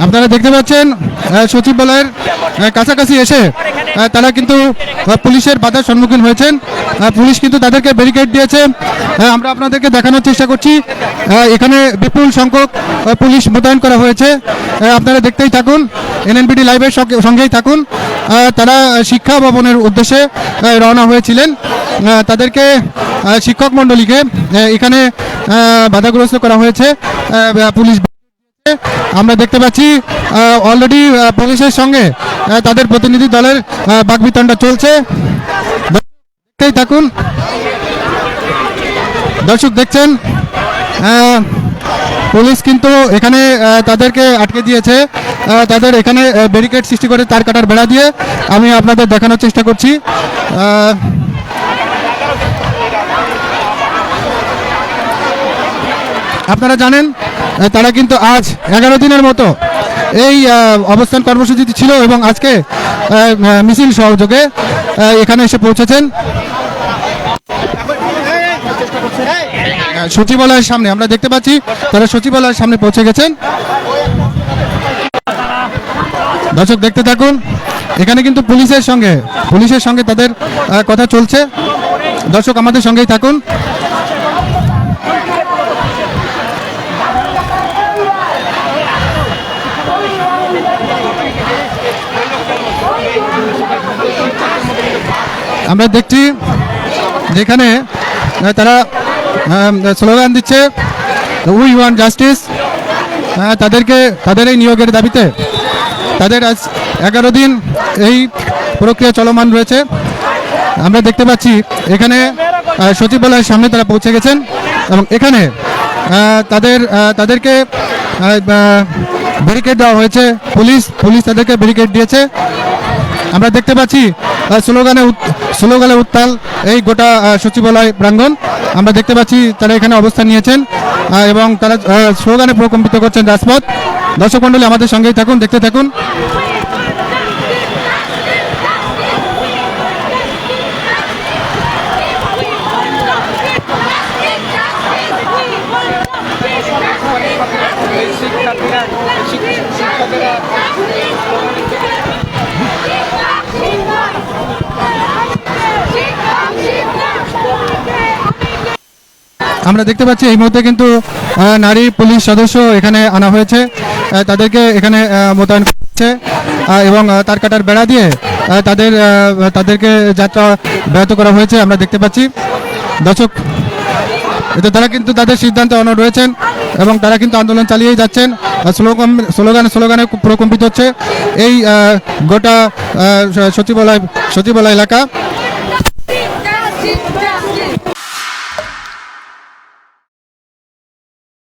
আপনারা দেখতে পাচ্ছেন সচিবালয়ের কাছাকাছি এসে তারা কিন্তু পুলিশের বাধার সম্মুখীন হয়েছেন। পুলিশ কিন্তু তাদেরকে ব্যারিকেড দিয়েছে। আমরা আপনাদেরকে দেখানোর চেষ্টা করছি এখানে বিপুল সংখ্যক পুলিশ মোতায়েন করা হয়েছে। আপনারা দেখতেই থাকুন, এনএনবিডি লাইভের সঙ্গেই থাকুন। তারা শিক্ষা ভবনের উদ্দেশ্যে রওনা হয়েছিলেন। তাদেরকে শিক্ষক মণ্ডলীকে এখানে বাধাগ্রস্ত করা হয়েছে। পুলিশ আমরা দেখতে পাচ্ছি অলরেডি পুলিশের সঙ্গে তাদের প্রতিনিধি দলের বাকবিতণ্ডা চলছে। দেখতেই থাকুন, দর্শক দেখছেন পুলিশ কিন্তু এখানে তাদেরকে আটকে দিয়েছে। তাদের এখানে ব্যারিকেড সৃষ্টি করে তার কাটার বেড়া দিয়ে আমি আপনাদের দেখানোর চেষ্টা করছি। আপনারা জানেন তারা কিন্তু আজ 11 দিনের মতো এই অবস্থান কর্মসূচি ছিল এবং আজকে মিছিল সহযোগে এখানে এসে পৌঁছেছেন। সচিবালয়ের সামনে আমরা দেখতে পাচ্ছি তারা সচিবালয়ের সামনে পৌঁছে গেছেন। দর্শক দেখতে থাকুন, এখানে কিন্তু পুলিশের সঙ্গে তাদের কথা চলছে। দর্শক আমাদের সঙ্গেই থাকুন। আমরা দেখছি যেখানে তারা স্লোগান দিচ্ছে উই ওয়ান্ট জাস্টিস। তাদের এই নিয়োগের দাবিতে তাদের আজ 11 দিন এই প্রক্রিয়া চলমান রয়েছে। আমরা দেখতে পাচ্ছি এখানে সচিবালয়ের সামনে তারা পৌঁছে গেছেন এবং এখানে তাদেরকে ব্যারিকেড দেওয়া হয়েছে। পুলিশ তাদেরকে ব্যারিকেড দিয়েছে। আমরা দেখতে পাচ্ছি স্লোগানে উত্তাল এই গোটা সচিবালয় প্রাঙ্গণ। আমরা দেখতে পাচ্ছি তারা এখানে অবস্থান নিয়েছেন এবং তারা স্লোগানে প্রকম্পিত করছেন রাজপথ। দর্শক মণ্ডলী আমাদের সঙ্গেই থাকুন, দেখতে থাকুন। আমরা দেখতে পাচ্ছি এই মুহূর্তে কিন্তু নারী পুলিশ সদস্য এখানে আনা হয়েছে। তাদেরকে এখানে মোতায়েন করছে এবং তার কাটার বেড়া দিয়ে তাদেরকে যাত্রা ব্যাহত করা হয়েছে। আমরা দেখতে পাচ্ছি দর্শক, এতে তারা কিন্তু তাদের সিদ্ধান্তে অনড় রয়েছেন এবং তারা কিন্তু আন্দোলন চালিয়েই যাচ্ছেন। স্লোগানে প্রকম্পিত হচ্ছে এই গোটা সচিবালয় এলাকা।